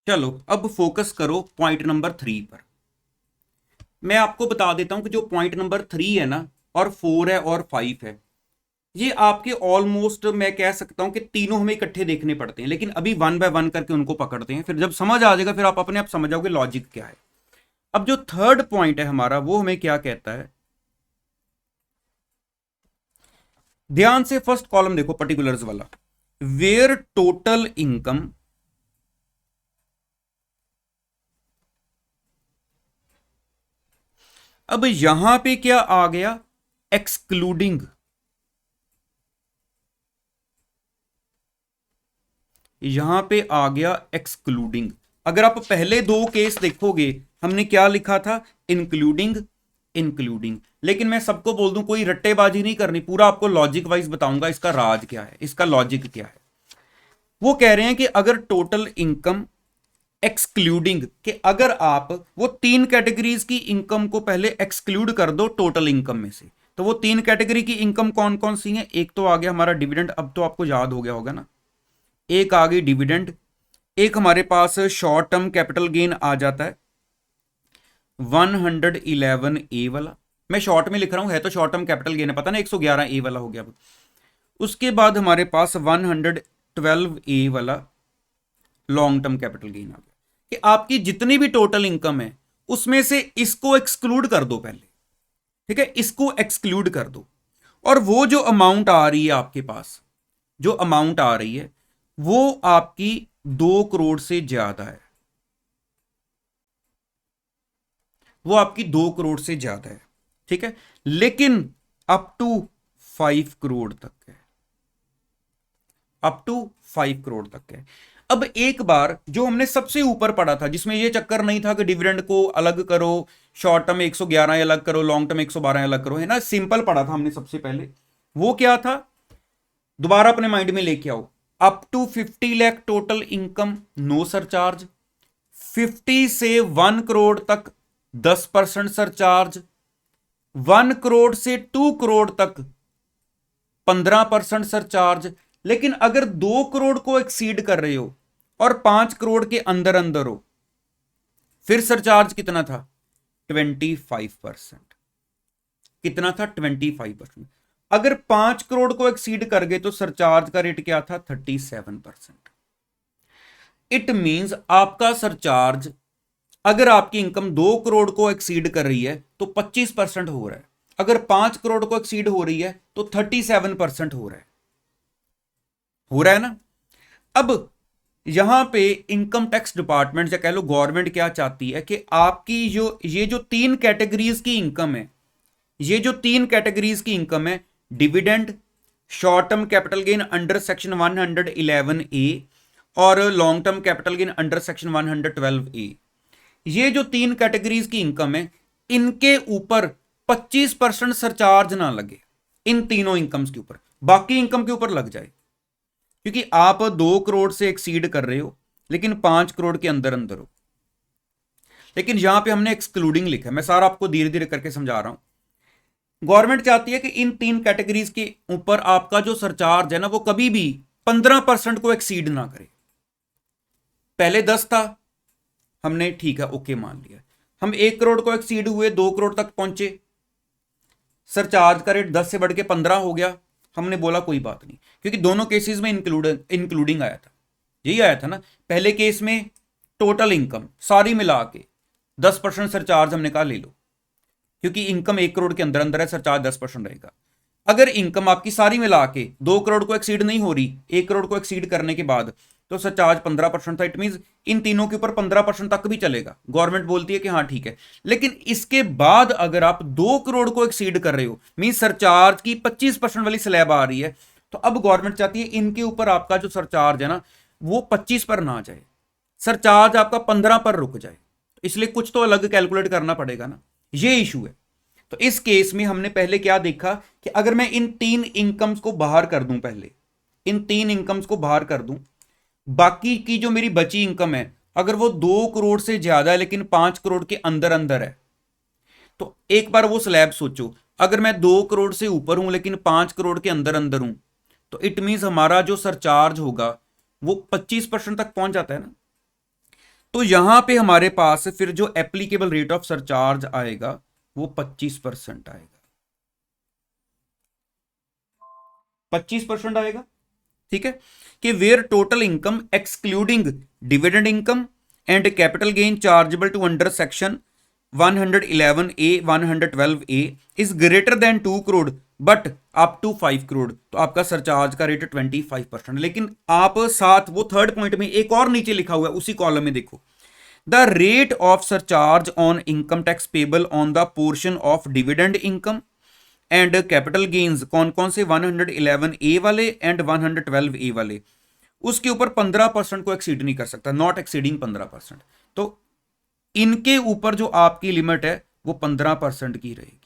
चलो अब फोकस करो पॉइंट नंबर 3 पर। मैं आपको बता देता हूं कि जो पॉइंट नंबर 3 है ना, और 4 है और 5 है, ये आपके ऑलमोस्ट मैं कह सकता हूं कि तीनों हमें इकट्ठे देखने पड़ते हैं, लेकिन अभी वन बाय वन करके उनको पकड़ते हैं। फिर जब समझ आ जाएगा फिर आप अपने आप समझ जाओगे लॉजिक क्या है। अब जो थर्ड पॉइंट है हमारा वो हमें क्या कहता है, ध्यान से फर्स्ट कॉलम देखो, पर्टिकुलर्स वाला, वेयर टोटल इनकम अब यहां पे क्या आ गया, एक्सक्लूडिंग। यहां पे आ गया एक्सक्लूडिंग। अगर आप पहले दो केस देखोगे हमने क्या लिखा था, इंक्लूडिंग इंक्लूडिंग। लेकिन मैं सबको बोल दूं कोई रट्टेबाजी नहीं करनी, पूरा आपको लॉजिक वाइज बताऊंगा इसका राज क्या है, इसका लॉजिक क्या है। वो कह रहे हैं कि अगर टोटल इनकम एक्सक्लूडिंग, कि अगर आप वो तीन कैटेगरीज की इनकम को पहले एक्सक्लूड कर दो टोटल इनकम में से, तो वो तीन कैटेगरी की इनकम कौन कौन सी हैं। एक तो आ गया हमारा डिविडेंड, अब तो आपको याद हो गया होगा ना, एक आ गई डिविडेंड। एक हमारे पास शॉर्ट टर्म कैपिटल गेन आ जाता है 111 ए वाला, मैं शॉर्ट में लिख रहा हूं, है तो शॉर्ट टर्म कैपिटल गेन है, पता ना 111 ए वाला हो गया। उसके बाद हमारे पास 112 ए वाला लॉन्ग टर्म कैपिटल गेन आ गया। कि आपकी जितनी भी टोटल इनकम है उसमें से इसको एक्सक्लूड कर दो पहले, ठीक है, इसको एक्सक्लूड कर दो। और वो जो अमाउंट आ रही है आपके पास, जो अमाउंट आ रही है वो आपकी 2 करोड़ से ज्यादा है, वो आपकी 2 करोड़ से ज्यादा है, ठीक है, लेकिन अप टू 5 करोड़ तक है, अप टू 5 करोड़ तक है। अब एक बार जो हमने सबसे ऊपर पढ़ा था जिसमें ये चक्कर नहीं था कि डिविडेंड को अलग करो, शॉर्ट टर्म 111 अलग करो, लॉन्ग टर्म 112 अलग करो, है ना, सिंपल पढ़ा था हमने सबसे पहले। वो क्या था, दोबारा अपने माइंड में लेके आओ। Up to 50 lakh total income no surcharge, 50 से 1 करोड़ तक 10% सरचार्ज, 1 करोड़ से 2 करोड़ तक 15% सरचार्ज। लेकिन अगर 2 करोड़ को एक्सीड कर रहे हो और 5 करोड़ के अंदर अंदर हो, फिर सरचार्ज कितना था, 25%। कितना था, 25%। अगर 5 करोड़ को एक्सीड कर गए तो सरचार्ज का रेट क्या था, 37%। इट मींस आपका सरचार्ज, अगर आपकी इनकम 2 करोड़ को एक्सीड कर रही है तो 25% हो रहा है, अगर 5 करोड़ को एक्सीड हो रही है तो 37% हो रहा है ना। अब यहां पे इनकम टैक्स डिपार्टमेंट या कह लो गवर्नमेंट क्या चाहती है कि आपकी जो ये जो तीन कैटेगरीज की इनकम है, ये जो तीन कैटेगरीज की इनकम है, dividend, short term capital gain under section 111 ए और long term capital gain under section 112 ए, ये जो तीन कैटेगरीज की इनकम है इनके ऊपर 25% सरचार्ज ना लगे, इन तीनों इनकम्स के ऊपर, बाकी इनकम के ऊपर लग जाए। क्योंकि आप 2 करोड़ से एक्सीड कर रहे हो लेकिन 5 करोड़ के अंदर अंदर हो। लेकिन यहां पे हमने एक्सक्लूडिंग लिखा है, मैं सारा आपको धीरे धीरे करके समझा रहा हूं। गवर्नमेंट चाहती है कि इन तीन कैटेगरीज के ऊपर आपका जो सरचार्ज है ना वो कभी भी 15% को एक्सीड ना करे। पहले 10 था, हमने ठीक है ओके मान लिया। हम 1 करोड़ को एक्सीड हुए, 2 करोड़ तक पहुंचे, सरचार्ज का रेट 10 से बढ़ के 15 हो गया, हमने बोला कोई बात नहीं, क्योंकि दोनों केसेस में इंक्लूडिंग आया था, यही आया था ना। पहले केस में टोटल इनकम सारी मिला के 10% सरचार्ज हमने कहा ले लो, क्योंकि इनकम 1 करोड़ के अंदर अंदर है, सरचार्ज 10% रहेगा। अगर इनकम आपकी सारी मिला के 2 करोड़ को एक्सीड नहीं हो रही, 1 करोड़ को एक्सीड करने के बाद, तो सरचार्ज 15% था। इट मीन इन तीनों के ऊपर 15% तक भी चलेगा, गवर्नमेंट बोलती है कि हाँ ठीक है। लेकिन इसके बाद अगर आप 2 करोड़ को एक्सीड कर रहे हो, मीन सरचार्ज की 25% वाली स्लैब आ रही है, तो अब गवर्नमेंट चाहती है इनके ऊपर आपका जो सरचार्ज है ना वो 25 पर ना जाए, सरचार्ज आपका 15 पर रुक जाए। इसलिए कुछ तो अलग कैलकुलेट करना पड़ेगा ना, ये इशू है। तो इस केस में हमने पहले क्या देखा कि अगर मैं इन तीन इनकम्स को बाहर कर दूं, पहले इन तीन इनकम्स को बाहर कर दूं, बाकी की जो मेरी बची इनकम है अगर वो 2 करोड़ से ज्यादा है लेकिन 5 करोड़ के अंदर अंदर है, तो एक बार वो स्लैब सोचो, अगर मैं 2 करोड़ से ऊपर हूं लेकिन 5 करोड़ के अंदर अंदर हूं, तो इट मीन हमारा जो सरचार्ज होगा वो 25% तक पहुंच जाता है ना। तो यहां पे हमारे पास फिर जो एप्लीकेबल रेट ऑफ सरचार्ज आएगा वो 25% आएगा, 25% आएगा। ठीक है, कि where total income excluding dividend income and capital gain chargeable to under section 111A 112A is greater than 2 crore but up to 5 crore, तो आपका सरचार्ज का रेट 25%। लेकिन आप साथ वो थर्ड पॉइंट में एक और नीचे लिखा हुआ है उसी कॉलम में देखो, the rate of surcharge on income tax payable on the portion of dividend income and capital gains, कौन कौन से, 111A वाले एंड 112A वाले, उसके ऊपर 15% को एक्सीड नहीं कर सकता, नॉट एक्सीडिंग 15%। तो इनके ऊपर जो आपकी लिमिट है वो 15% की रहेगी।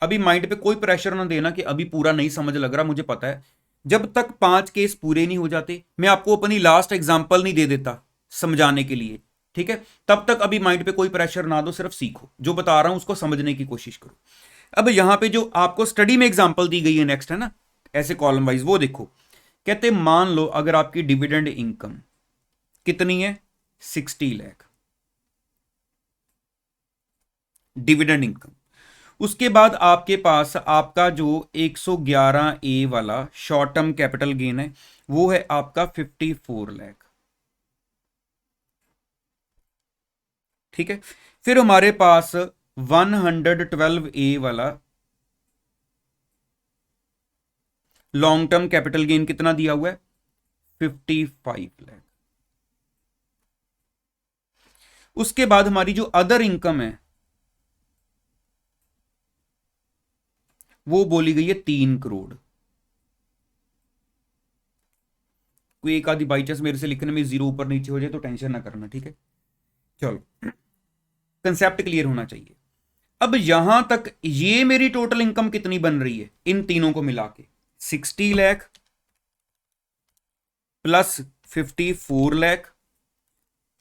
अभी माइंड पे कोई प्रेशर ना देना कि अभी पूरा नहीं समझ लग रहा, मुझे पता है जब तक 5 केस पूरे नहीं हो जाते मैं आपको अपनी लास्ट एग्जांपल नहीं दे देता समझाने के लिए, ठीक है, तब तक अभी माइंड पे कोई प्रेशर ना दो, सिर्फ सीखो, जो बता रहा हूं उसको समझने की कोशिश करो। अब यहां पे जो आपको स्टडी में एग्जांपल दी गई है नेक्स्ट है ना, ऐसे कॉलम वाइज, वो देखो, कहते मान लो अगर आपकी डिविडेंड इनकम कितनी है, 60 लाख डिविडेंड इनकम, उसके बाद आपके पास आपका जो 111A वाला शॉर्ट टर्म कैपिटल गेन है वो है आपका 54 लाख। ठीक है, फिर हमारे पास 112A वाला लॉन्ग टर्म कैपिटल गेन कितना दिया हुआ है, 55 लाख। उसके बाद हमारी जो अदर इनकम है वो बोली गई है 3 करोड़। कोई एक आधी बाई चांस मेरे से लिखने में जीरो ऊपर नीचे हो जाए तो टेंशन ना करना, ठीक है, चलो कंसेप्ट क्लियर होना चाहिए। अब यहां तक ये मेरी टोटल इनकम कितनी बन रही है इन तीनों को मिला के, 60 लाख प्लस 54 लाख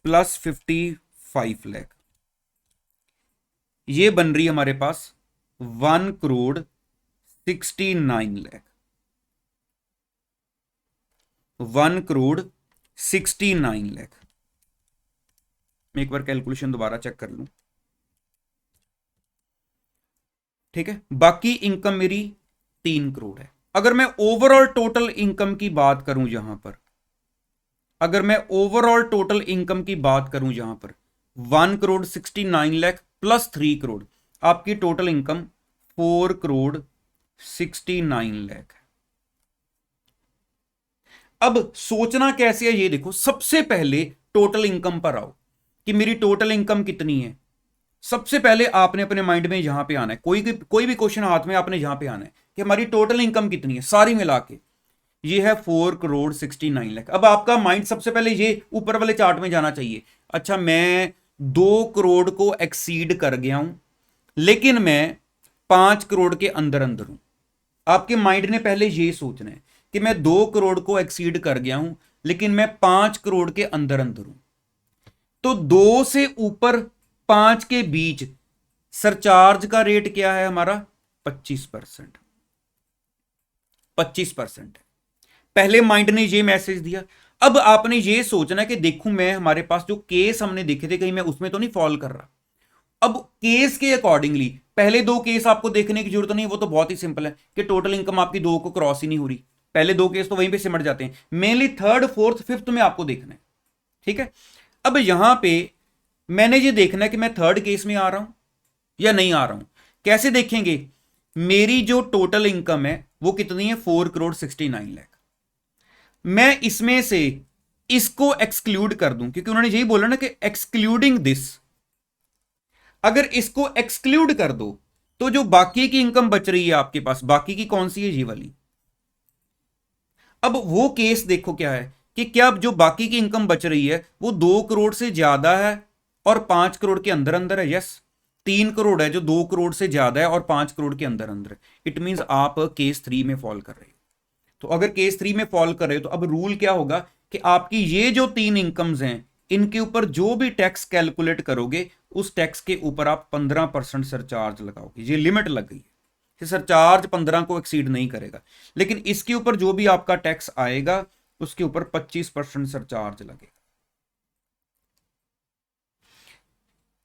प्लस 55 लाख, ये बन रही है हमारे पास 1 करोड़ 69 लाख, 1 करोड़ 69 लाख। मैं एक बार कैलकुलेशन दोबारा चेक कर लूं, ठीक है, बाकी इनकम मेरी 3 करोड़ है। अगर मैं ओवरऑल टोटल इनकम की बात करूं यहां पर, अगर मैं ओवरऑल टोटल इनकम की बात करूं यहां पर 1 करोड़ 69 लाख प्लस 3 करोड़, आपकी टोटल इनकम 4 करोड़ 69 लाख है। अब सोचना कैसे है ये देखो, सबसे पहले टोटल इनकम पर आओ कि मेरी टोटल इनकम कितनी है। सबसे पहले आपने अपने माइंड में यहां पे आना है, कोई भी क्वेश्चन हाथ में आपने यहां पे आना है कि हमारी टोटल इनकम कितनी है, सारी मिला के ये है 4 करोड़ 69 लाख। अब आपका माइंड सबसे पहले ये ऊपर वाले चार्ट में जाना चाहिए, अच्छा मैं 2 करोड़ को एक्सीड कर गया हूं लेकिन मैं 5 करोड़ के अंदर अंदर हूं। आपके माइंड ने पहले ये सोचना है कि मैं 2 करोड़ को एक्सीड कर गया हूं लेकिन मैं 5 करोड़ के अंदर अंदर हूं। तो 2 से ऊपर 5 के बीच सरचार्ज का रेट क्या है हमारा, 25%, 25% है। पहले माइंड ने ये मैसेज दिया। अब आपने ये सोचना कि देखूं मैं, हमारे पास जो केस हमने देखे थे कहीं मैं उसमें तो नहीं फॉल कर रहा। अब केस के अकॉर्डिंगली पहले 2 केस आपको देखने की जरूरत नहीं, वो तो बहुत ही सिंपल है कि टोटल इनकम आपकी 2 को क्रॉस ही नहीं हो रही, पहले 2 केस तो वहीं पे सिमट जाते हैं। मेनली थर्ड फोर्थ फिफ्थ में आपको देखना है, ठीक है। अब यहां पे मैंने ये देखना है कि मैं थर्ड केस में आ रहा हूं या नहीं आ रहा हूं। कैसे देखेंगे, मेरी जो टोटल इनकम है वो कितनी है, 4 करोड़ 69 लाख। मैं इसमें से इसको एक्सक्लूड कर दूं क्योंकि उन्होंने यही बोला ना कि एक्सक्लूडिंग दिस, अगर इसको एक्सक्लूड कर दो तो जो बाकी की इनकम बच रही है आपके पास, बाकी की कौन सी है, ये वाली। अब वो केस देखो क्या है कि क्या जो बाकी की इनकम बच रही है वो 2 करोड़ से ज्यादा है और 5 करोड़ के अंदर अंदर है, यस। 3 करोड़ है जो 2 करोड़ से ज्यादा है और 5 करोड़ के अंदर अंदर है, इट मींस आप केस 3 में फॉल कर रहे हो। तो अगर केस 3 में फॉल कर रहे हो तो अब रूल क्या होगा कि आपकी ये जो 3 इनकम्स हैं इनके ऊपर जो भी टैक्स कैलकुलेट करोगे उस टैक्स के ऊपर आप 15% सरचार्ज लगाओगे। ये लिमिट लग गई है कि सरचार्ज 15 को एक्सीड नहीं करेगा, लेकिन इसके ऊपर जो भी आपका टैक्स आएगा उसके ऊपर 25% सरचार्ज लगेगा।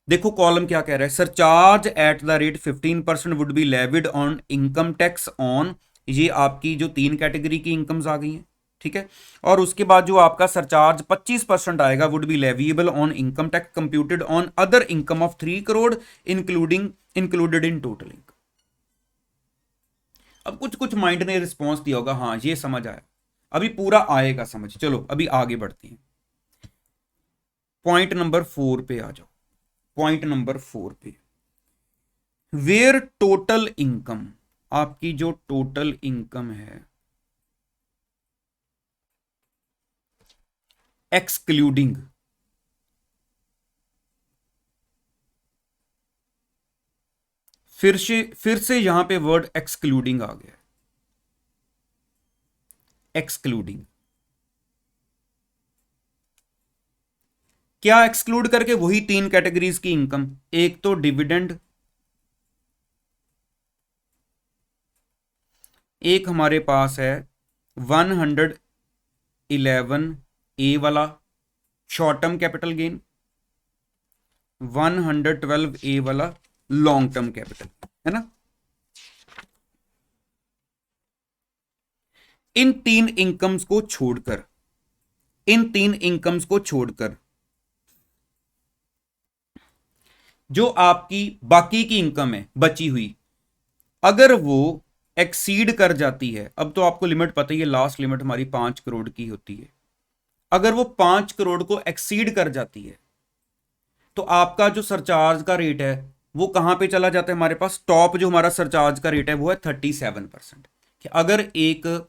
देखो कॉलम क्या कह रहा है, surcharge at the rate 15% would be levied on income tax on, ये आपकी जो 3 कैटेगरी की इनकम्स आ गई हैं, ठीक है। और उसके बाद जो आपका सरचार्ज 25% आएगा would be leviable on income tax computed on other income of 3 crore included in total income. अब कुछ कुछ माइंड ने रिस्पॉन्स दिया होगा, हाँ ये समझ आया, अभी पूरा आएगा समझ। चलो अभी आगे बढ़ते हैं, पॉइंट नंबर 4 पे आ जाओ। पॉइंट नंबर 4 पे, वेयर टोटल इनकम, आपकी जो टोटल इनकम है एक्सक्लूडिंग, फिर से यहां पे वर्ड एक्सक्लूडिंग आ गया, एक्सक्लूडिंग। क्या एक्सक्लूड करके, वही 3 कैटेगरीज की इनकम, एक तो डिविडेंड, एक हमारे पास है 111A वाला short term capital gain, 112A वाला लॉन्ग टर्म कैपिटल, है ना। इन 3 इनकम्स को छोड़कर, इन 3 इनकम्स को छोड़कर जो आपकी बाकी की इनकम है बची हुई, अगर वो एक्सीड कर जाती है, अब तो आपको लिमिट पता ही है, लास्ट लिमिट हमारी 5 करोड़ की होती है, अगर वो 5 करोड़ को एक्सीड कर जाती है तो आपका जो सरचार्ज का रेट है वो कहां पे चला जाता है, हमारे पास टॉप जो हमारा सरचार्ज का रेट है वो है 37%। अगर एक,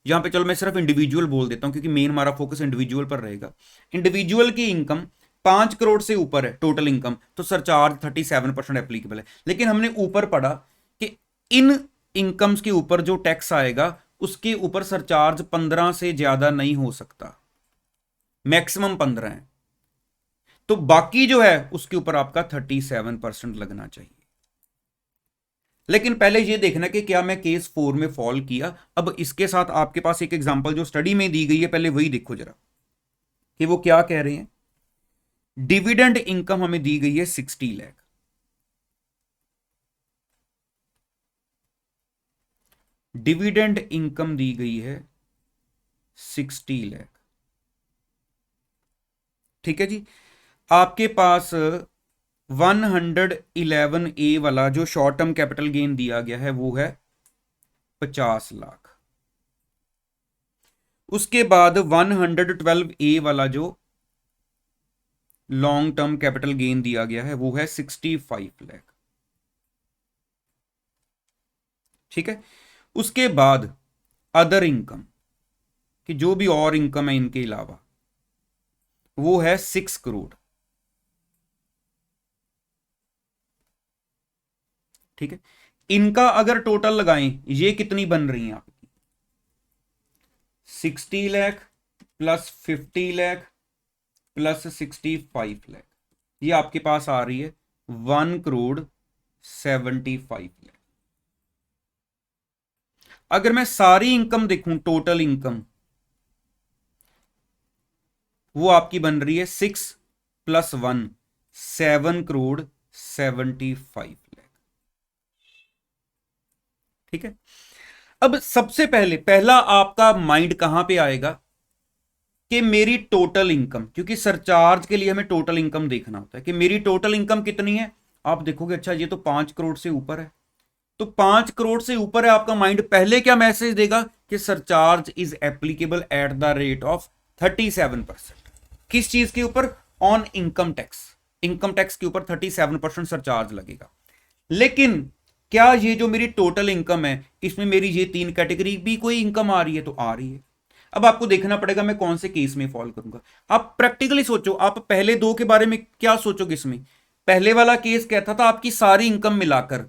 यहां पे चलो मैं सिर्फ इंडिविजुअल बोल देता हूं क्योंकि मेन हमारा फोकस इंडिविजुअल पर रहेगा, इंडिविजुअल की इनकम 5 करोड़ से ऊपर है टोटल इनकम, तो सरचार्ज 37% एप्लीकेबल है। लेकिन हमने ऊपर पढ़ा कि इन इनकम्स के ऊपर जो टैक्स आएगा उसके ऊपर सरचार्ज 15 से ज्यादा नहीं हो सकता, मैक्सिमम 15 है, तो बाकी जो है उसके ऊपर आपका 37% लगना चाहिए। लेकिन पहले ये देखना कि क्या मैं केस 4 में फॉल किया। अब इसके साथ आपके पास एक एग्जांपल जो स्टडी में दी गई है, पहले वही देखो जरा कि वो क्या कह रहे हैं। डिविडेंड इनकम हमें दी गई है 60 लाख, डिविडेंड इनकम दी गई है 60 लाख, ठीक है जी। आपके पास 111A वाला जो शॉर्ट टर्म कैपिटल गेन दिया गया है वो है 50 लाख, उसके बाद 112A वाला जो लॉन्ग टर्म कैपिटल गेन दिया गया है वो है 65 लाख, ठीक है। उसके बाद अदर इनकम कि जो भी और इनकम है इनके अलावा वो है 6 करोड़, ठीक है। इनका अगर टोटल लगाएं ये कितनी बन रही है आपकी, 60 लाख प्लस 50 लाख प्लस 65 लाख, ये आपके पास आ रही है 1 करोड़ 75 लाख। अगर मैं सारी इनकम देखूं, टोटल इनकम वो आपकी बन रही है 6 प्लस 1 7 करोड़ 75 लाख, ठीक है। अब सबसे पहले पहला आपका माइंड कहां पे आएगा कि मेरी टोटल इनकम, क्योंकि सरचार्ज के लिए हमें टोटल इनकम देखना होता है कि मेरी टोटल इनकम कितनी है। आप देखोगे अच्छा ये तो 5 करोड़ से ऊपर है, तो 5 करोड़ से ऊपर है, आपका माइंड पहले क्या मैसेज देगा कि surcharge is applicable at the rate of 37%। किस चीज के ऊपर, on income tax, income tax के ऊपर 37% सरचार्ज लगेगा। लेकिन क्या ये जो मेरी टोटल इनकम है इसमें मेरी ये 3 कैटेगरी भी कोई इनकम आ रही है, तो आ रही है। अब आपको देखना पड़ेगा मैं कौन से केस में फॉल करूंगा। आप प्रैक्टिकली सोचो, आप पहले 2 के बारे में क्या सोचोगे इसमें। पहले वाला केस कहता था आपकी सारी इनकम मिलाकर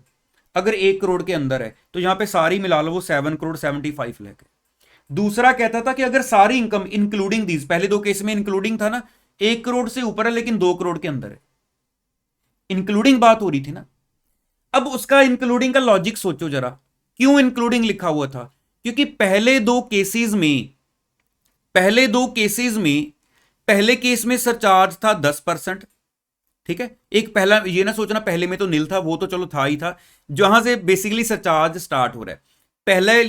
अगर 1 करोड़ के अंदर है तो यहां पे सारी मिला लो वो 7 करोड़ 75 लाख है। दूसरा कहता था कि अगर सारी इनकम इंक्लूडिंग दीज, पहले 2 केस में इंक्लूडिंग था ना, 1 करोड़ से ऊपर है लेकिन 2 करोड़ के अंदर है, इंक्लूडिंग बात हो रही थी ना। अब उसका इंक्लूडिंग का लॉजिक सोचो जरा, क्यों इंक्लूडिंग लिखा हुआ था, क्योंकि पहले दो केसेस में, पहले केस में सरचार्ज था 10%, ठीक है, एक पहला ये ना सोचना पहले में तो नील था, वो तो चलो था ही था, जहां से बेसिकली सरचार्ज स्टार्ट हो रहा है।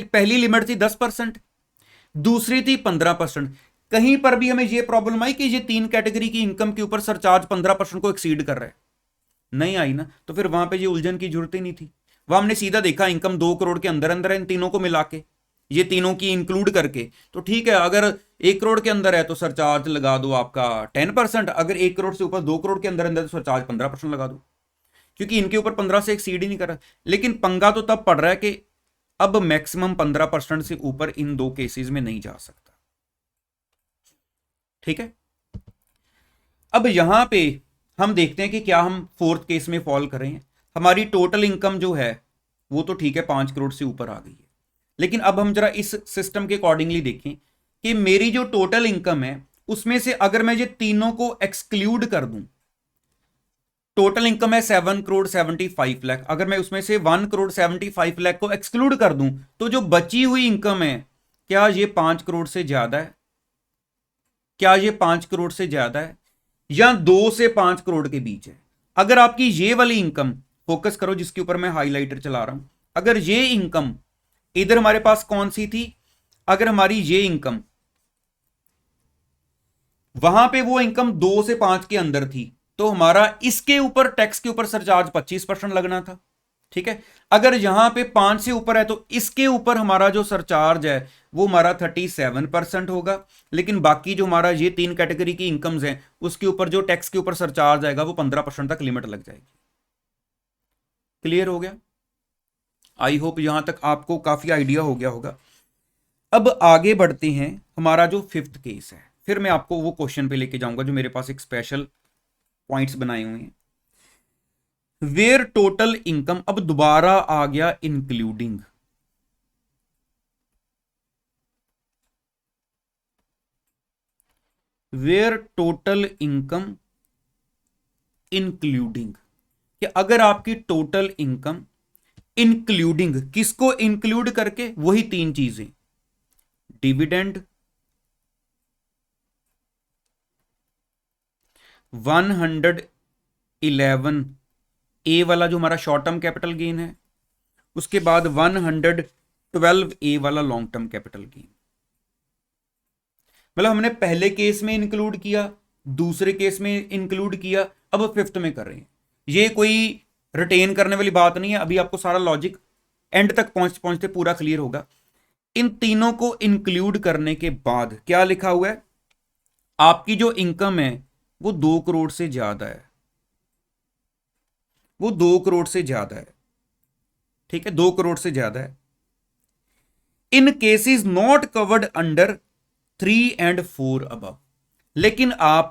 पहली लिमिट थी 10%, दूसरी थी 15%। कहीं पर भी हमें ये प्रॉब्लम आई कि ये 3 कैटेगरी की इनकम के ऊपर सरचार्ज 15% को एक्सीड कर रहा है? नहीं आई ना, तो फिर वहां पे ये उलझन की जरूरत ही नहीं थी। वहां हमने सीधा देखा इनकम 2 करोड़ के अंदर अंदर है, इन तीनों को मिला के, ये तीनों की इंक्लूड करके, तो ठीक है। अगर 1 करोड़ के अंदर है तो सरचार्ज लगा दो आपका 10%, अगर 1 करोड़ से ऊपर 2 करोड़ के अंदर अंदर तो सरचार्ज 15% लगा दो, क्योंकि इनके ऊपर 15 से एक्सीड ही नहीं कर रहा। लेकिन पंगा तो तब पड़ रहा है कि अब मैक्सिमम 15% से ऊपर इन दो केसेस में नहीं जा सकता। ठीक है, अब यहां पे हम देखते हैं कि क्या हम फोर्थ केस में फॉल कर रहे हैं। हमारी टोटल इनकम जो है वो तो ठीक है 5 करोड़ से ऊपर आ गई है, लेकिन अब हम जरा इस सिस्टम के अकॉर्डिंगली देखें कि मेरी जो टोटल इनकम है उसमें से अगर मैं ये तीनों को एक्सक्लूड कर दूं, टोटल इनकम है 7 करोड़ 75 लाख, अगर मैं उसमें से 1 करोड़ 75 लाख को एक्सक्लूड कर दूं तो जो बची हुई इनकम है, क्या ये 5 करोड़ से ज्यादा है? क्या ये 5 करोड़ से ज्यादा है या 2 से 5 करोड़ के बीच है? अगर आपकी ये वाली इनकम, फोकस करो जिसके ऊपर मैं हाईलाइटर चला रहा हूं, अगर ये इनकम इधर हमारे पास कौन सी थी, अगर हमारी ये इनकम वहां पे वो इनकम 2 से 5 के अंदर थी, तो हमारा इसके ऊपर टैक्स के ऊपर सरचार्ज 25% लगना था। ठीक है, अगर यहां पे 5 से ऊपर है तो इसके ऊपर हमारा जो सरचार्ज है वो हमारा 37% होगा, लेकिन बाकी जो हमारा ये 3 कैटेगरी की इनकम्स हैं उसके ऊपर जो टैक्स के ऊपर सरचार्ज आएगा वो 15% तक लिमिट लग जाएगी। क्लियर हो गया? आई होप यहां तक आपको काफी आइडिया हो गया होगा। अब आगे बढ़ते हैं, हमारा जो फिफ्थ केस है, फिर मैं आपको वो क्वेश्चन पे लेके जाऊंगा जो मेरे पास एक स्पेशल पॉइंट्स बनाए हुए हैं। वेयर टोटल इनकम, अब दोबारा आ गया including, where total income including, कि अगर आपकी टोटल इनकम इंक्लूडिंग, किसको इंक्लूड करके, वही 3 चीजें, डिविडेंड, 111 ए वाला जो हमारा शॉर्ट टर्म कैपिटल गेन है, उसके बाद 112 ए वाला लॉन्ग टर्म कैपिटल गेन। मतलब हमने पहले केस में इंक्लूड किया, दूसरे केस में इंक्लूड किया, अब फिफ्थ में कर रहे हैं। ये कोई रिटेन करने वाली बात नहीं है, अभी आपको सारा लॉजिक एंड तक पहुंचते पहुंचते पूरा क्लियर होगा। इन तीनों को इंक्लूड करने के बाद क्या लिखा हुआ है, आपकी जो इनकम है वो 2 करोड़ से ज्यादा है, वो 2 करोड़ से ज्यादा है। ठीक है, 2 करोड़ से ज्यादा है। In cases not covered under 3 and 4 above, लेकिन आप,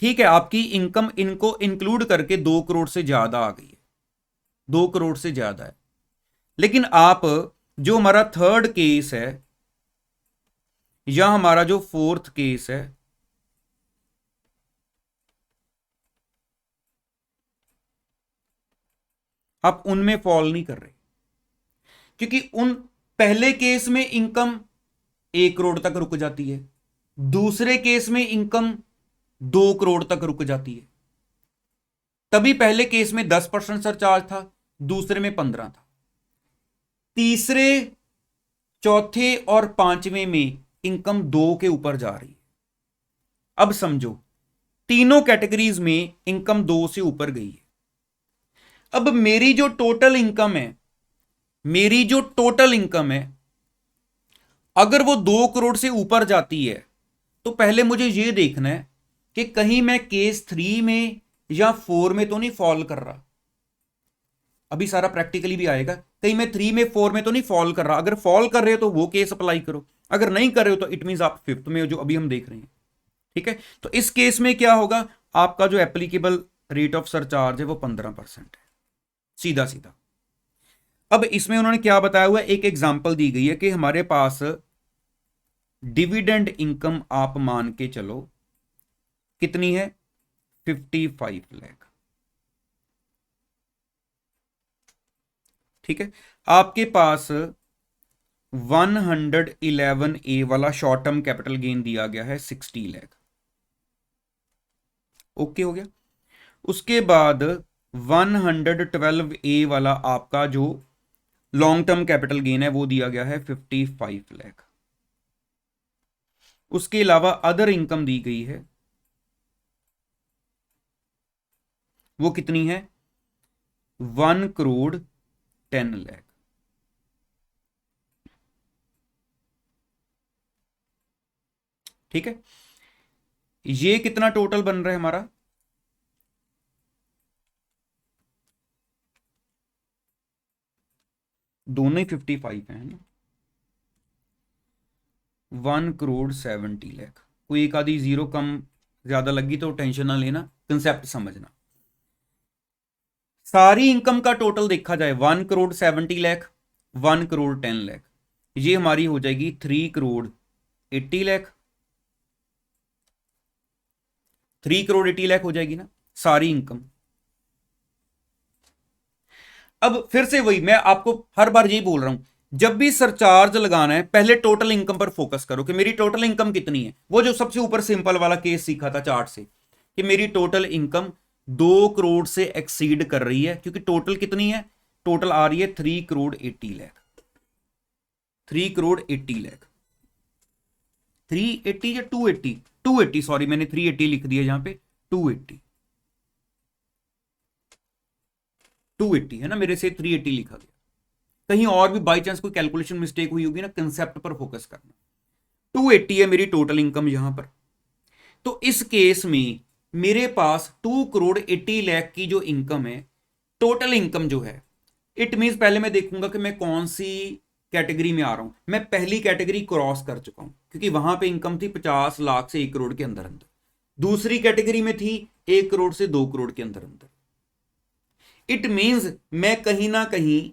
ठीक है, आपकी इनकम इनको इंक्लूड करके 2 करोड़ से ज्यादा आ गई है, 2 करोड़ से ज्यादा है, लेकिन आप जो हमारा थर्ड केस है या हमारा जो फोर्थ केस है, आप उनमें फॉल नहीं कर रहे, क्योंकि उन पहले केस में इनकम 1 करोड़ तक रुक जाती है, दूसरे केस में इनकम 2 करोड़ तक रुक जाती है। तभी पहले केस में 10% सरचार्ज था, दूसरे में 15 था, तीसरे, चौथे और पांचवें में इनकम 2 के ऊपर जा रही है। अब समझो तीनों कैटेगरीज में इनकम 2 से ऊपर गई है। अब मेरी जो टोटल इनकम है, मेरी जो टोटल इनकम है, अगर वो 2 करोड़ से ऊपर जाती है तो पहले मुझे यह देखना है कि कहीं मैं केस 3 में या 4 में तो नहीं फॉल कर रहा। अभी सारा प्रैक्टिकली भी आएगा, कहीं मैं 3 में 4 में तो नहीं फॉल कर रहा। अगर फॉल कर रहे हो तो वो केस अप्लाई करो, अगर नहीं कर रहे हो तो इट मींस आप फिफ्थ में हो, जो अभी हम देख रहे हैं। ठीक है, तो इस केस में क्या होगा, आपका जो एप्लीकेबल रेट ऑफ सरचार्ज है वो 15% है, सीधा सीधा। अब इसमें उन्होंने क्या बताया हुआ है, एक एग्जांपल दी गई है कि हमारे पास डिविडेंड इनकम आप मान के चलो कितनी है, 55 लाख। ठीक है, आपके पास 111 ए वाला शॉर्ट टर्म कैपिटल गेन दिया गया है 60 लाख। ओके हो गया। उसके बाद 112A वाला आपका जो लॉन्ग टर्म कैपिटल गेन है वो दिया गया है 55 लाख। उसके अलावा अदर इनकम दी गई है, वो कितनी है 1,10,00,000। ठीक है, ये कितना टोटल बन रहा है हमारा, दोनों ही 55 है ना, 1,70,00,000। कोई एक आधी जीरो कम ज्यादा लगी तो टेंशन ना लेना, कंसेप्ट समझना। सारी इनकम का टोटल देखा जाए 1,70,00,000, 1,10,00,000, ये हमारी हो जाएगी 3,80,00,000। 3,80,00,000 हो जाएगी ना सारी इनकम। अब फिर से वही मैं आपको हर बार यही बोल रहा हूं, जब भी सरचार्ज लगाना है पहले टोटल इनकम पर फोकस करो कि मेरी टोटल इनकम कितनी है। वो जो सबसे ऊपर सिंपल वाला केस सीखा था चार्ट से कि मेरी टोटल इनकम 2 करोड़ से एक्सीड कर रही है, क्योंकि टोटल कितनी है, टोटल आ रही है 3,80,00,000। 3,80,00,000, 380 या 280, 280 सॉरी मैंने 380 लिख दिया यहां पे, 280, 280 है ना, मेरे से 380 लिखा गया। कहीं और भी बाई चांस कोई कैलकुलेशन मिस्टेक हुई होगी ना, कंसेप्ट पर फोकस करना। 280 है मेरी टोटल इनकम यहां पर। तो इस केस में मेरे पास 2,80,00,000 की जो इनकम है, टोटल इनकम जो है, इट मींस पहले मैं देखूंगा कि मैं कौन सी कैटेगरी में आ रहा हूं। मैं पहली कैटेगरी क्रॉस कर चुका हूं क्योंकि वहां पे इनकम थी 50 लाख से 1 करोड़ के अंदर अंदर। दूसरी कैटेगरी में थी 1 करोड़ से 2 करोड़ के अंदर अंदर। इट मींस मैं कहीं ना कहीं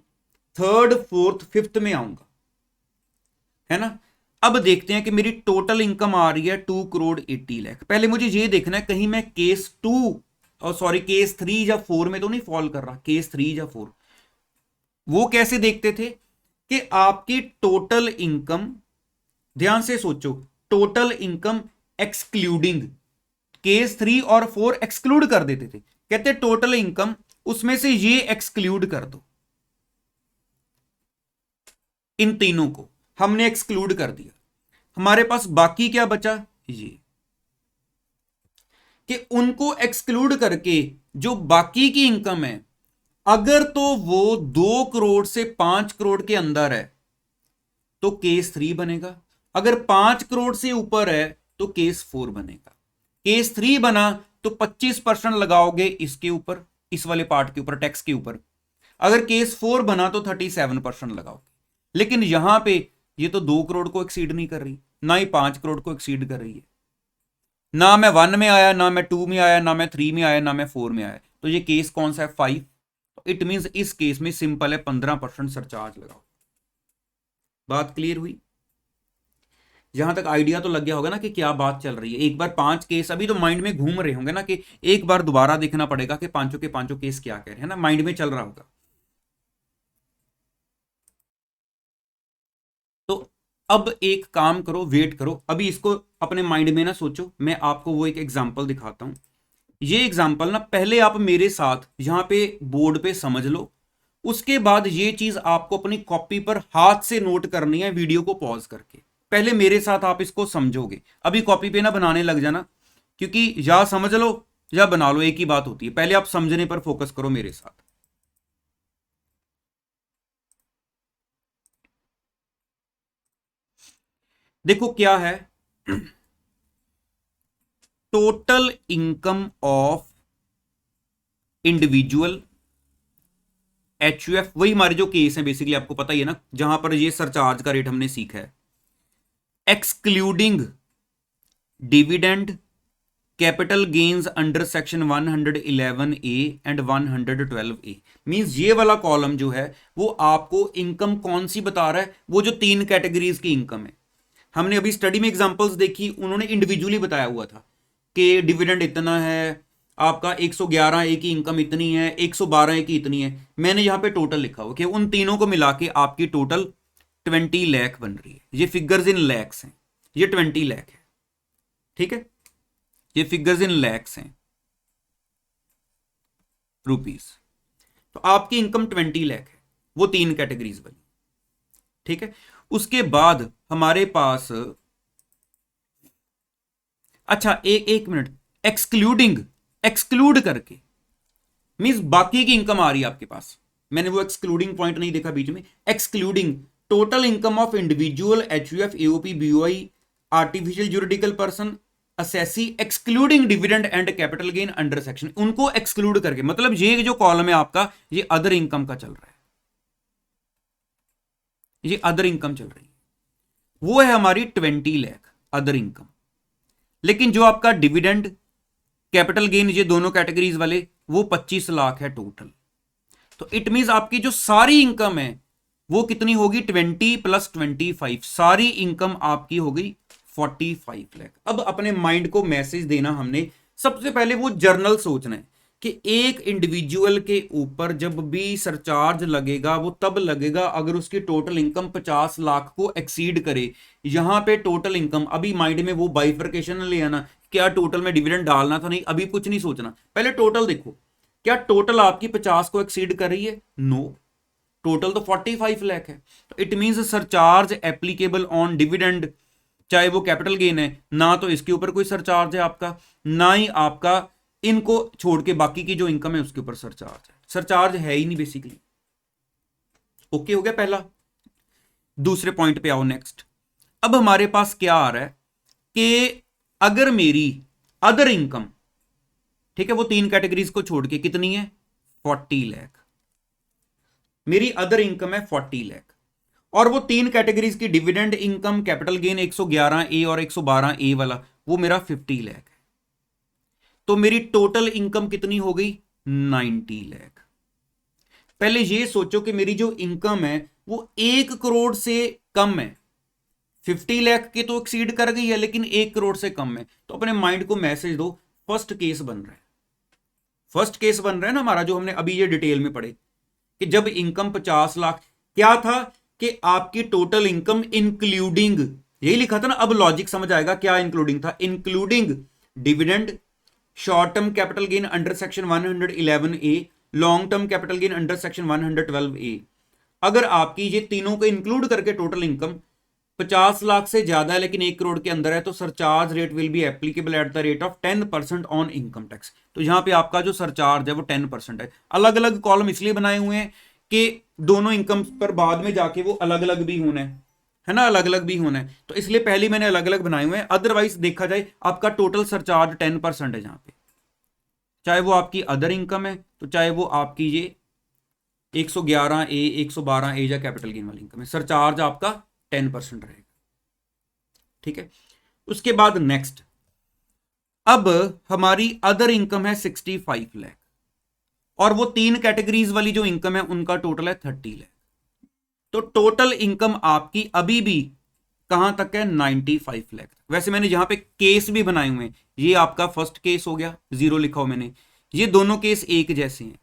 थर्ड फोर्थ फिफ्थ में आऊंगा, है ना। अब देखते हैं कि मेरी टोटल इनकम आ रही है 2,80,00,000। पहले मुझे ये देखना है कहीं मैं केस 2 और सॉरी केस 3 या 4 में तो नहीं फॉल कर रहा। केस 3 या 4 वो कैसे देखते थे कि आपकी टोटल इनकम, ध्यान से सोचो, टोटल इनकम एक्सक्लूडिंग, केस 3 और 4 एक्सक्लूड कर देते थे, कहते टोटल इनकम उसमें से ये एक्सक्लूड कर दो। इन तीनों को हमने एक्सक्लूड कर दिया, हमारे पास बाकी क्या बचा, ये कि उनको एक्सक्लूड करके जो बाकी की इनकम है, अगर तो वो 2 करोड़ से 5 करोड़ के अंदर है तो केस 3 बनेगा, अगर 5 करोड़ से ऊपर है तो केस 4 बनेगा। केस 3 बना तो 25% लगाओगे इसके ऊपर, इस वाले पार्ट के ऊपर, टैक्स के ऊपर। अगर केस 4 बना तो 37% लगाओगे। लेकिन यहां पे ये तो 2 करोड़ को एक्सीड नहीं कर रही, ना ही 5 करोड़ को एक्सीड कर रही है। ना मैं 1 में आया, ना मैं 2 में आया, ना मैं 3 में आया, ना मैं 4 में आया। तो ये केस कौन सा है, 5। इट मींस इस केस में सिंपल है 15% सरचार्ज लगाओ। बात क्लियर हुई? यहां तक आइडिया तो लग गया होगा ना कि क्या बात चल रही है। एक बार 5 केस अभी तो माइंड में घूम रहे होंगे ना, कि एक बार दोबारा देखना पड़ेगा कि पांचों के पांचों केस क्या कह रहे हैं ना, माइंड में चल रहा होगा। तो अब एक काम करो, वेट करो, अभी इसको अपने माइंड में ना सोचो, मैं आपको वो एक एग्जांपल दिखाता हूं। ये एग्जांपल ना पहले आप मेरे साथ यहां पे बोर्ड पे समझ लो, उसके बाद ये चीज आपको अपनी कॉपी पर हाथ से नोट करनी है वीडियो को पॉज करके। पहले मेरे साथ आप इसको समझोगे, अभी कॉपी पे ना बनाने लग जाना, क्योंकि या समझ लो या बना लो, एक ही बात होती है। पहले आप समझने पर फोकस करो मेरे साथ। देखो क्या है, total income of individual, HUF, वही हमारे जो केस है बेसिकली आपको पता ही है ना, जहां पर ये सरचार्ज का रेट हमने सीखा है। Excluding dividend, capital gains under section 111A and 112A। Means ये वाला कॉलम जो है वो आपको इनकम कौन सी बता रहा है, वो जो 3 कैटेगरीज की इनकम है। हमने अभी स्टडी में एग्जांपल्स देखी, उन्होंने इंडिविजुअली बताया हुआ था कि डिविडेंड इतना है, आपका 111A की इनकम इतनी है, 112A की इतनी है। मैंने यहां पे टोटल लिखा हुआ कि उन तीनों को मिला के आपकी टोटल 20 लाख बन रही है। ये फिगर्स इन लैक्स हैं, ये 20 लाख है, ठीक है, ये फिगर्स इन लैक्स हैं। रुपीज। तो आपकी इनकम 20 लाख है, वो 3 कैटेगरीज वाली, ठीक है। उसके बाद हमारे पास, अच्छा एक मिनट, एक्सक्लूड करके मींस बाकी की इनकम आ रही है आपके पास, मैंने वो एक्सक्लूडिंग पॉइंट नहीं देखा बीच में। Excluding total income of individual, HUF, AOP, BOI, artificial juridical person, assessee, excluding dividend and capital gain under section, उनको एक्सक्लूड करके, मतलब ये जो कॉलम है आपका, ये अदर इनकम का चल रहा है, ये अदर इनकम चल रही है, वो है हमारी 20 लाख अदर इनकम। लेकिन जो आपका डिविडेंड, कैपिटल गेन, ये दोनों कैटेगरीज वाले, वो 25 लाख है टोटल। तो इट मींस आपकी जो सारी इनकम है वो कितनी होगी, 20 प्लस 25, सारी इनकम आपकी हो गई 45 लाख। अब अपने माइंड को मैसेज देना हमने, सबसे पहले वो जर्नल सोचना है कि एक इंडिविजुअल के ऊपर जब भी सरचार्ज लगेगा वो तब लगेगा अगर उसकी टोटल इनकम 50 लाख को एक्सीड करे। यहां पे टोटल इनकम, अभी माइंड में वो बाइफर्केशन ले आना, क्या टोटल में डिविडेंड डालना था, नहीं, अभी कुछ नहीं सोचना, पहले टोटल देखो, क्या टोटल आपकी 50 को एक्सीड कर रही है? नो, टोटल तो 45 लाख है। तो it means surcharge applicable on dividend, चाहे वो कैपिटल गेन है, ना तो इसके ऊपर कोई सरचार्ज है आपका, ना ही आपका इनको छोड़ के बाकी की जो इनकम है उसके ऊपर सरचार्ज है, सरचार्ज है ही नहीं बेसिकली। ओके हो गया पहला। दूसरे पॉइंट पे आओ, नेक्स्ट। अब हमारे पास क्या आ रहा है कि अगर मेरी अदर इनकम, ठीक है, वो 3 कैटेगरीज को छोड़ के कितनी है, 40 लाख, मेरी अदर इनकम है 40 लाख, और वो 3 कैटेगरीज की डिविडेंड इनकम, कैपिटल गेन 111 ए और 112 ए वाला, वो मेरा 50 लाख है। तो मेरी टोटल इनकम कितनी हो गई, 90 लाख। पहले ये सोचो कि मेरी जो इनकम है वो 1 करोड़ से कम है, 50 लाख के तो एक्सीड कर गई है लेकिन 1 करोड़ से कम है। तो अपने माइंड को मैसेज दो, फर्स्ट केस बन रहा है, फर्स्ट केस बन रहा है ना हमारा, जो हमने अभी ये डिटेल में पढ़े कि जब इनकम 50 लाख, क्या था कि आपकी टोटल इनकम इंक्लूडिंग, यही लिखा था ना, अब लॉजिक समझ आएगा क्या इंक्लूडिंग था, including dividend, short term capital gain under section 111 A, long term capital gain under section 112 A. अगर आपकी ये तीनों को इंक्लूड करके टोटल इनकम 50 लाख से ज्यादा है लेकिन 1 करोड़ के अंदर है, तो surcharge rate will be applicable at the rate of 10% on income tax. तो यहां पे आपका जो सरचार्ज है वो 10% है। अलग अलग कॉलम इसलिए बनाए हुए हैं कि दोनों इनकम पर बाद में जाके वो अलग अलग भी होना है ना, अलग अलग भी होना है, तो इसलिए पहले मैंने अलग अलग बनाए हुए हैं। अदरवाइज देखा जाए आपका टोटल सरचार्ज 10% है जहां पे, चाहे वो आपकी अदर इनकम है, तो चाहे वो आपकी ये 111 ए, 112 ए या कैपिटल गेन वाली इनकम है, सरचार्ज आपका 10% रहेगा, ठीक है। उसके बाद नेक्स्ट, अब हमारी अदर इनकम है 65 लाख, और वो 3 कैटेगरीज वाली जो इनकम है उनका टोटल है 30 लाख। तो टोटल इनकम आपकी अभी भी कहां तक है, 95 लाख। वैसे मैंने यहां पे केस भी बनाए हुए हैं, ये आपका फर्स्ट केस हो गया, 0 लिखा हो मैंने, ये दोनों केस एक जैसे हैं।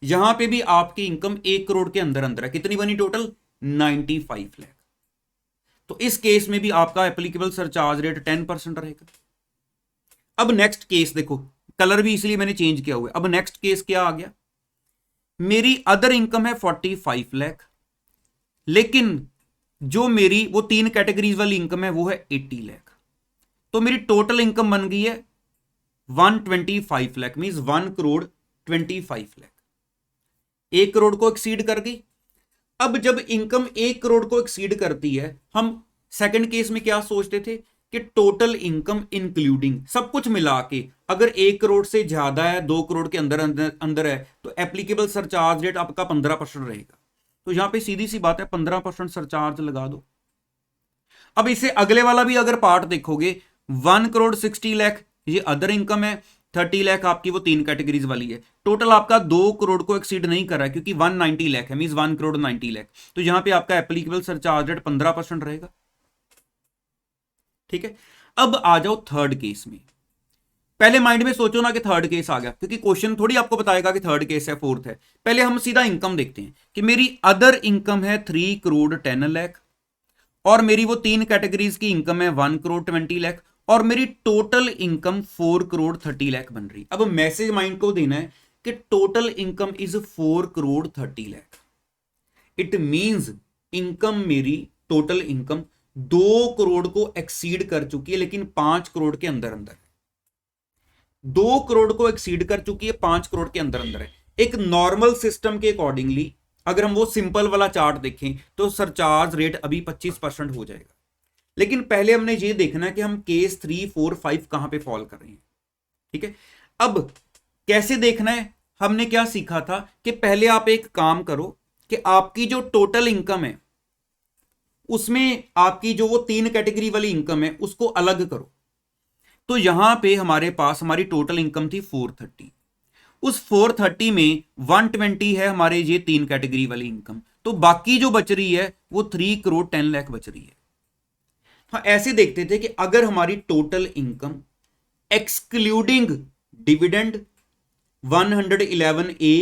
यहां पे भी आपकी इनकम 1 करोड़ के अंदर अंदर है, कितनी बनी टोटल, 95 लाख। तो इस केस में भी आपका एप्लीकेबल सरचार्ज रेट 10% रहेगा। अब नेक्स्ट केस देखो, कलर भी इसलिए मैंने चेंज किया हुआ है। अब नेक्स्ट केस क्या आ गया, मेरी अदर इनकम है 45 लाख, लेकिन जो मेरी वो 3 कैटेगरीज वाली इनकम है वो है 80 लाख। तो मेरी टोटल इनकम बन गई है 125 लाख, मींस 1 करोड़ 25 लाख, 1 करोड़ को एक्सीड कर गई। अब जब इनकम 1 करोड़ को एक्सीड करती है, हम सेकंड केस में क्या सोचते थे कि टोटल इनकम इंक्लूडिंग सब कुछ मिला के अगर 1 करोड़ से ज्यादा है, 2 करोड़ के अंदर अंदर अंदर है, तो एप्लीकेबल सरचार्ज रेट आपका 15% रहेगा। तो यहां पे सीधी सी बात है, 15% सरचार्ज लगा दो। अब इसे अगले वाला भी अगर पार्ट देखोगे, 1 करोड़ 60 लाख ये अदर इनकम है, 30 लाख आपकी वो 3 कैटेगरीज वाली है, टोटल आपका 2 करोड़ को एक्सीड नहीं कर रहा है क्योंकि 190 लाख है, मींस 1 करोड़ 90 लाख। तो यहां पे आपका एप्लीकेबल सरचार्ज रेट 15% रहेगा, ठीक है। अब आ जाओ थर्ड केस में। पहले माइंड में सोचो ना कि थर्ड केस आ गया, क्योंकि क्वेश्चन थोड़ी आपको बताएगा कि थर्ड केस है, फोर्थ है। पहले हम सीधा इनकम देखते हैं कि मेरी अदर इनकम है 3 करोड़ 10 लाख, और मेरी वो 3 कैटेगरीज की इनकम है 1 करोड़ 20 लाख, और मेरी टोटल इनकम 4 करोड़ 30 लाख बन रही। अब मैसेज माइंड को देना है कि total income is 4,30,00,000। It means income मेरी टोटल इनकम 2 करोड़ को एक्सीड कर चुकी है, लेकिन 5 करोड़ के अंदर अंदर। 2 करोड़ को एक्सीड कर चुकी है, 5 करोड़ के अंदर अंदर है। एक नॉर्मल सिस्टम के अकॉर्डिंगली अगर हम वो सिंपल वाला चार्ट देखें तो सरचार्ज रेट अभी 25% हो जाएगा। लेकिन पहले हमने ये देखना है कि हम केस 3, 4, 5 कहां पे फॉल कर रहे हैं। ठीक है, अब कैसे देखना है, हमने क्या सीखा था कि पहले आप एक काम करो कि आपकी जो टोटल इनकम है उसमें आपकी जो वो 3 कैटेगरी वाली इनकम है उसको अलग करो। तो यहां पे हमारे पास हमारी टोटल इनकम थी 430। उस 430 में 120 है हमारे ये 3 कैटेगरी वाली इनकम, तो बाकी जो बच रही है वो 3,10,00,000 बच रही है। हाँ, ऐसे देखते थे कि अगर हमारी total income excluding dividend 111A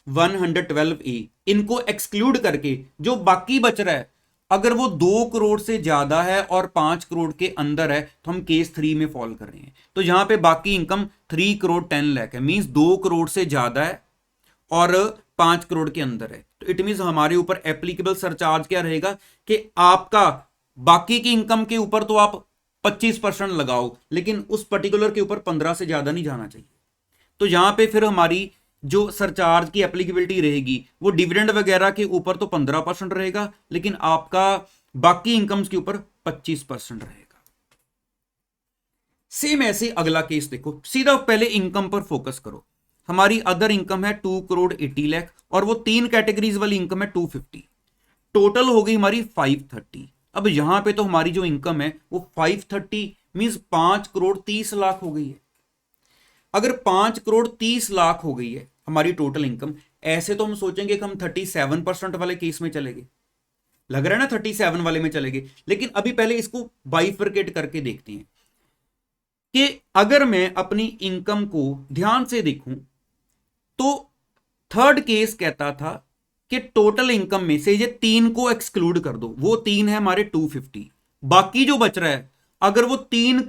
112A इनको एक्सक्लूड करके जो बाकी बच रहा है, अगर वो 2 करोड़ से ज्यादा है और 5 करोड़ के अंदर है तो हम केस 3 में फॉल कर रहे हैं। तो यहां पे बाकी इनकम 3,10,00,000 है, मींस 2 करोड़ से ज्यादा है और 5 करोड़ के अंदर है। तो इट मींस हमारे ऊपर एप्लीकेबल सरचार्ज क्या रहेगा कि आपका बाकी की इनकम के ऊपर तो आप 25% लगाओ, लेकिन उस पर्टिकुलर के ऊपर 15 से ज्यादा नहीं जाना चाहिए। तो यहां पे फिर हमारी जो सरचार्ज की एप्लीकेबिलिटी रहेगी वो डिविडेंड वगैरह के ऊपर तो 15% रहेगा, लेकिन आपका बाकी इनकम्स के ऊपर 25% रहेगा। सेम ऐसे अगला केस देखो, सीधा पहले इनकम पर फोकस करो। हमारी अदर इनकम है 2,80,00,000 और वो 3 कैटेगरीज वाली इनकम है 250। टोटल हो गई हमारी 530। अब यहां पे तो हमारी जो इनकम है वो 530 मींस 5,30,00,000 हो गई है। अगर 5,30,00,000 हो गई है हमारी टोटल इनकम, ऐसे तो हम सोचेंगे कि हम 37% वाले केस में चलेंगे, लग रहा है ना 37 वाले में चलेंगे। लेकिन अभी पहले इसको बाइफरकेट करके देखते हैं कि अगर मैं अपनी इनकम को ध्यान से देखूं तो थर्ड केस कहता था कि टोटल इनकम में से ये 3 को एक्सक्लूड कर दो, वो 3 है हमारे 250। बाकी जो बच रहा है अगर वो 2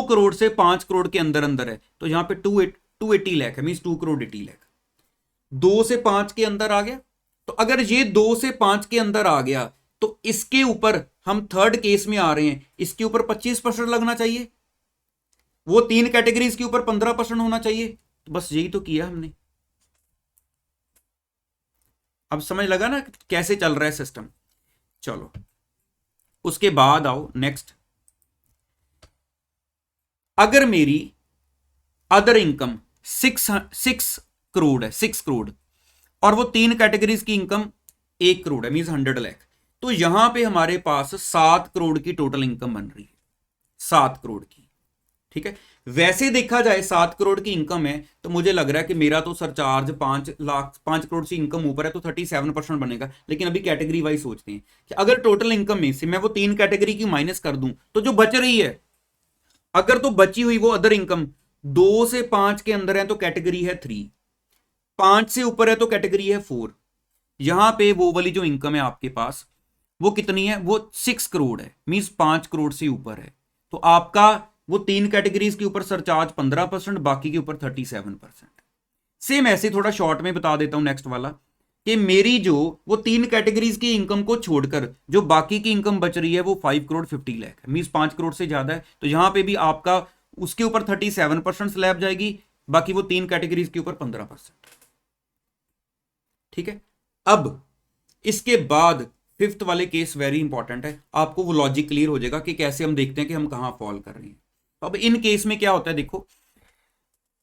करोड़ से 5 करोड़ के अंदर अंदर है तो यहां पे 280,00,000 है, मींस 2,80,00,000। 2 से 5 के अंदर आ गया, तो अगर ये 2 से 5 के अंदर आ गया तो इसके ऊपर हम थर्ड केस में आ रहे हैं, इसके ऊपर 25% लगना चाहिए, वो 3 कैटेगरीज के ऊपर 15% होना चाहिए। तो बस यही तो किया हमने। अब समझ लगा ना कैसे चल रहा है सिस्टम। चलो उसके बाद आओ नेक्स्ट। अगर मेरी अदर इनकम 6 करोड़ है, 6 करोड़, और वो 3 कैटेगरीज की इनकम 1 करोड़ है, मींस 100,00,000, तो यहां पे हमारे पास 7 करोड़ की टोटल इनकम बन रही है, 7 करोड़ की। ठीक है, वैसे देखा जाए 7 करोड़ की इनकम है तो मुझे लग रहा है कि मेरा तो सरचार्ज 5 करोड़ से इनकम ऊपर है तो 37% बनेगा। लेकिन अभी कैटेगरी वाइज सोचते हैं कि अगर टोटल इनकम में से मैं वो 3 कैटेगरी की माइनस कर दूं तो जो बच रही है, अगर तो बची हुई वो अदर इनकम 2 से 5 के अंदर है तो कैटेगरी है 3, 5 से ऊपर है तो कैटेगरी है 4। यहां पे वो वाली जो इनकम है आपके पास वो कितनी है, वो 6 करोड़ है, मींस 5 करोड़ से ऊपर है। तो आपका वो 3 कैटेगरीज के ऊपर सरचार्ज 15%, बाकी के ऊपर 37%। सेम ऐसे थोड़ा शॉर्ट में बता देता हूं नेक्स्ट वाला कि मेरी जो वो 3 कैटेगरीज की इनकम को छोड़कर जो बाकी की इनकम बच रही है वो 5,50,00,000 है, मींस 5 करोड़ से ज्यादा है। तो यहां पे भी आपका उसके ऊपर 37% स्लैब जाएगी, बाकी वो 3 कैटेगरीज के ऊपर 15%। ठीक है, अब इसके बाद फिफ्थ वाले केस वेरी इंपॉर्टेंट है, आपको वो लॉजिक क्लियर हो जाएगा कि कैसे हम देखते हैं कि हम कहां फॉल कर रहे हैं। अब इन केस में क्या होता है देखो,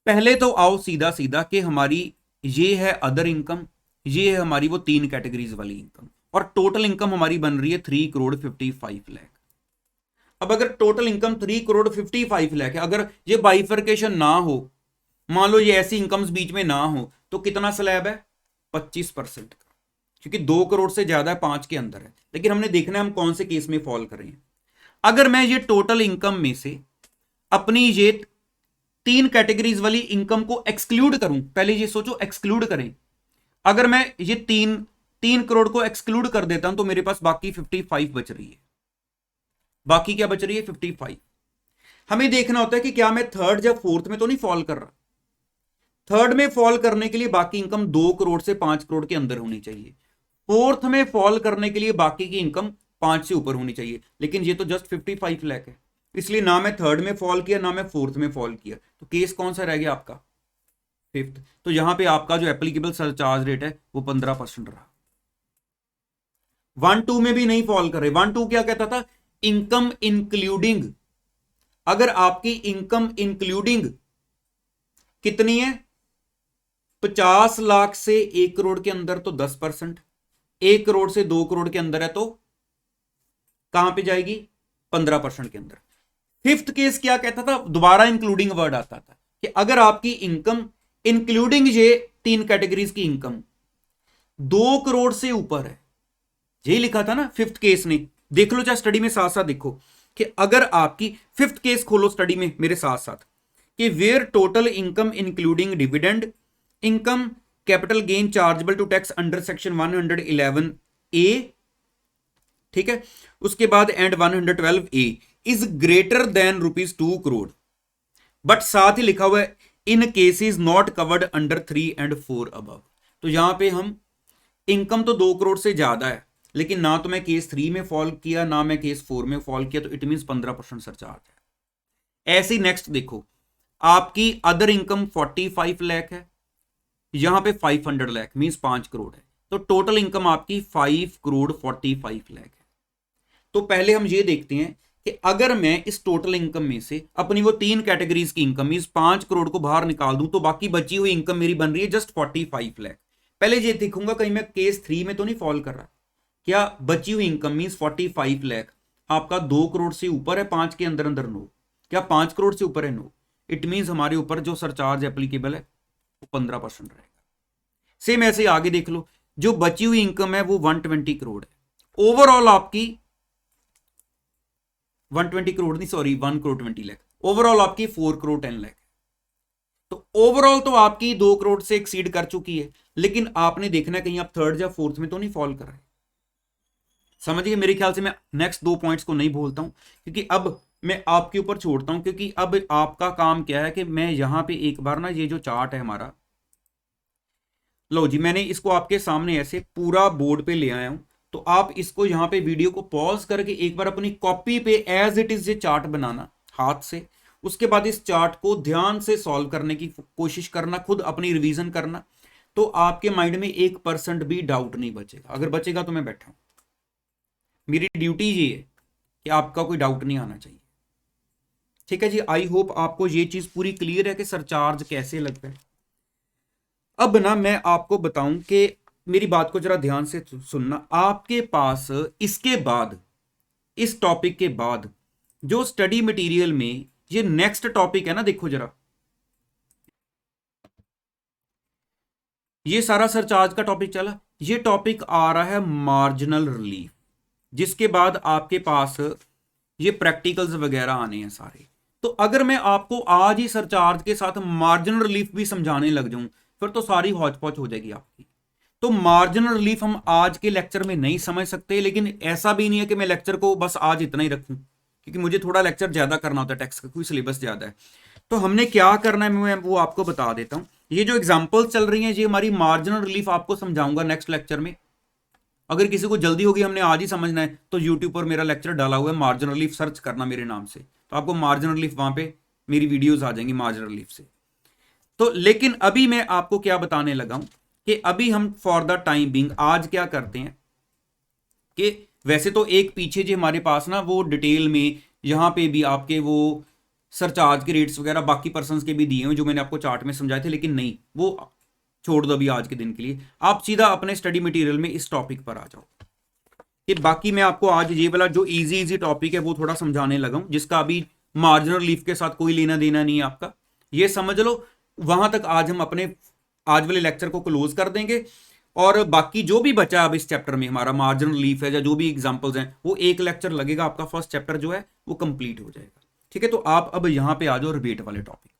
पहले तो आओ सीधा सीधा कि हमारी ये है अदर इनकम, ये है हमारी वो 3 कैटेगरीज वाली इनकम, और टोटल इनकम हमारी बन रही है 3,55,00,000। अब अगर टोटल इनकम 3,55,00,000 है, अगर ये बाइफर्केशन ना हो, मान लो ये ऐसी इनकम्स बीच में ना हो, तो कितना स्लैब है, 25% का, क्योंकि 2 करोड़ से ज्यादा है, 5 के अंदर है। लेकिन हमने देखना है हम कौन से केस में फॉल कर रहे हैं। अगर मैं ये टोटल इनकम में से अपनी ये 3 कैटेगरीज वाली इनकम को एक्सक्लूड करूं, पहले ये सोचो एक्सक्लूड करें, अगर मैं ये 3 करोड़ को एक्सक्लूड कर देता हूं तो मेरे पास बाकी 55 बच रही है। बाकी क्या बच रही है, 55। हमें देखना होता है कि क्या मैं थर्ड या फोर्थ में तो नहीं फॉल कर रहा। थर्ड में फॉल करने के लिए बाकी इनकम 2 करोड़ से 5 करोड़ के अंदर होनी चाहिए। फोर्थ में फॉल करने के लिए बाकी की इनकम 5 से ऊपर होनी चाहिए, लेकिन ये तो जस्ट 55 लाख है, इसलिए ना मैं थर्ड में फॉल किया ना मैं फोर्थ में फॉल किया, तो केस कौन सा रह गया आपका, फिफ्थ। तो यहां पे आपका जो एप्लीकेबल सरचार्ज रेट है वो 15% रहा। 1-2 में भी नहीं फॉल करे। 1-2 क्या कहता था, इनकम इंक्लूडिंग, अगर आपकी इनकम इंक्लूडिंग कितनी है 50 लाख से 1 करोड़ के अंदर तो 10%, 1 करोड़ से 2 करोड़ के अंदर है तो कहां पे जाएगी 15% के अंदर। फिफ्थ केस क्या कहता था, दोबारा इंक्लूडिंग वर्ड आता था कि अगर आपकी इनकम इंक्लूडिंग ये 3 कैटेगरीज की इनकम 2 करोड़ से ऊपर है, यही लिखा था ना फिफ्थ केस ने। देख लो चाहे स्टडी में साथ साथ देखो कि अगर आपकी फिफ्थ केस खोलो स्टडी में मेरे साथ साथ कि where total income including dividend income capital gain chargeable to tax under section 111A, ठीक है, उसके बाद and 112A is greater than ₹2 crore, but साथ ही लिखा हुआ है in cases not covered under 3 and 4 above. तो यहां पे हम इनकम तो 2 करोड़ से ज्यादा है, लेकिन ना तो मैं केस 3 में फॉल किया ना मैं केस 4 में फॉल किया, तो इट मीन 15% सरचार्ज है। ऐसे ही नेक्स्ट देखो, आपकी अदर इनकम 45 लाख है, यहां पे 500 लाख मींस 5 करोड़ है, तो टोटल इनकम आपकी 5 करोड़ 45 लाख है। तो पहले हम ये देखते हैं कि अगर मैं इस टोटल इनकम में से अपनी वो 3 कैटेगरीज की इनकम मींस 5 करोड़ को बाहर निकाल दूं तो बाकी बची हुई इनकम मेरी बन रही है जस्ट 45 लाख। पहले ये देखूंगा कहीं मैं केस 3 में तो नहीं फॉल कर रहा, क्या बची हुई इनकम मींस 45 लाख आपका 2 करोड़ से ऊपर है, 5 के अंदर अंदर नो, क्या 5 करोड़ से ऊपर है नो, इट मींस हमारे ऊपर जो सरचार्ज एप्लीकेबल है वो 15% रहेगा। सेम ऐसे आगे देख लो, जो बची हुई इनकम है वो 120 करोड़ है, ओवरऑल आपकी 120 करोड़ नहीं सॉरी 1 करोड़ 20 लाख, ओवरऑल आपकी 4 करोड़ 10 लाख। तो ओवरऑल तो आपकी 2 करोड़ से एक्सीड कर चुकी है, लेकिन आपने देखना है कहीं आप थर्ड या फोर्थ में तो नहीं फॉल कर रहे। समझिए, मेरे ख्याल से मैं नेक्स्ट 2 पॉइंट्स को नहीं बोलता हूं क्योंकि अब मैं आपके ऊपर छोड़ता हूं, क्योंकि अब आपका काम क्या है कि मैं यहां पे एक बार ना ये जो चार्ट है हमारा, लो जी मैंने इसको आपके सामने ऐसे पूरा बोर्ड पे ले आया हूं, तो आप इसको यहां पे वीडियो को पॉज करके एक बार अपनी कॉपी पे एज इट इज ये चार्ट बनाना हाथ से, उसके बाद इस चार्ट को ध्यान से सॉल्व करने की कोशिश करना, खुद अपनी रिवीजन करना, तो आपके माइंड में 1% भी डाउट नहीं बचेगा। अगर बचेगा तो मैं बैठा हूं, मेरी ड्यूटी ये है कि आपका कोई डाउट नहीं आना चाहिए। ठीक है जी, आई होप आपको ये चीज पूरी क्लियर है कि सरचार्ज कैसे लगता है। अब ना मैं आपको बताऊं कि मेरी बात को जरा ध्यान से सुनना, आपके पास इसके बाद इस टॉपिक के बाद जो स्टडी मटेरियल में ये नेक्स्ट टॉपिक है ना, देखो जरा ये सारा सरचार्ज का टॉपिक चला, ये टॉपिक आ रहा है मार्जिनल रिलीफ, जिसके बाद आपके पास ये प्रैक्टिकल्स वगैरह आने हैं सारे। तो अगर मैं आपको आज ही सरचार्ज के साथ मार्जिनल रिलीफ भी समझाने लग जाऊं फिर तो सारी हौच पौच हो जाएगी आपकी। तो मार्जिनल रिलीफ हम आज के लेक्चर में नहीं समझ सकते, लेकिन ऐसा भी नहीं है कि मैं लेक्चर को बस आज इतना ही रखूं, क्योंकि मुझे थोड़ा लेक्चर ज्यादा करना होता है, टेक्स्ट का कोई सिलेबस ज्यादा है। तो हमने क्या करना है मैं वो आपको बता देता हूं। ये जो एग्जाम्पल्स चल रही हैं ये हमारी मार्जिनल रिलीफ आपको समझाऊंगा नेक्स्ट लेक्चर में। अगर किसी को जल्दी होगी हमने आज ही समझना है तो यूट्यूब पर मेरा लेक्चर डाला हुआ है मार्जिनल रिलीफ, सर्च करना मेरे नाम से, तो आपको मार्जिनल रिलीफ वहां पे मेरी वीडियोस आ जाएंगी मार्जिनल रिलीफ से। तो लेकिन अभी मैं आपको क्या बताने लगा हूं कि अभी हम फॉर द टाइम बिंग आज क्या करते हैं कि वैसे तो एक पीछे जो हमारे पास ना वो डिटेल में यहां पे भी आपके वो सरचार्ज के रेट्स वगैरह बाकी पर्संस के भी दिए हुए जो मैंने आपको चार्ट में समझाए थे, लेकिन नहीं वो छोड़ दो अभी आज के दिन के लिए, आप सीधा अपने स्टडी मटेरियल में इस टॉपिक पर आ जाओ। कि बाकी मैं आपको आज ये वाला जो इजी टॉपिक है वो थोड़ा समझाने लगा हूं, जिसका अभी मार्जिनल रिलीफ के साथ कोई लेना देना नहीं है आपका, ये समझ लो। वहां तक आज हम अपने आज वाले लेक्चर को क्लोज कर देंगे, और बाकी जो भी बचा अब इस चैप्टर में हमारा मार्जिनल रिलीफ है या जो भी एग्जांपल्स हैं वो एक लेक्चर लगेगा, आपका फर्स्ट चैप्टर जो है वो कंप्लीट हो जाएगा। ठीक है, तो आप अब यहां पे आ जाओ रिबेट वाले टॉपिक।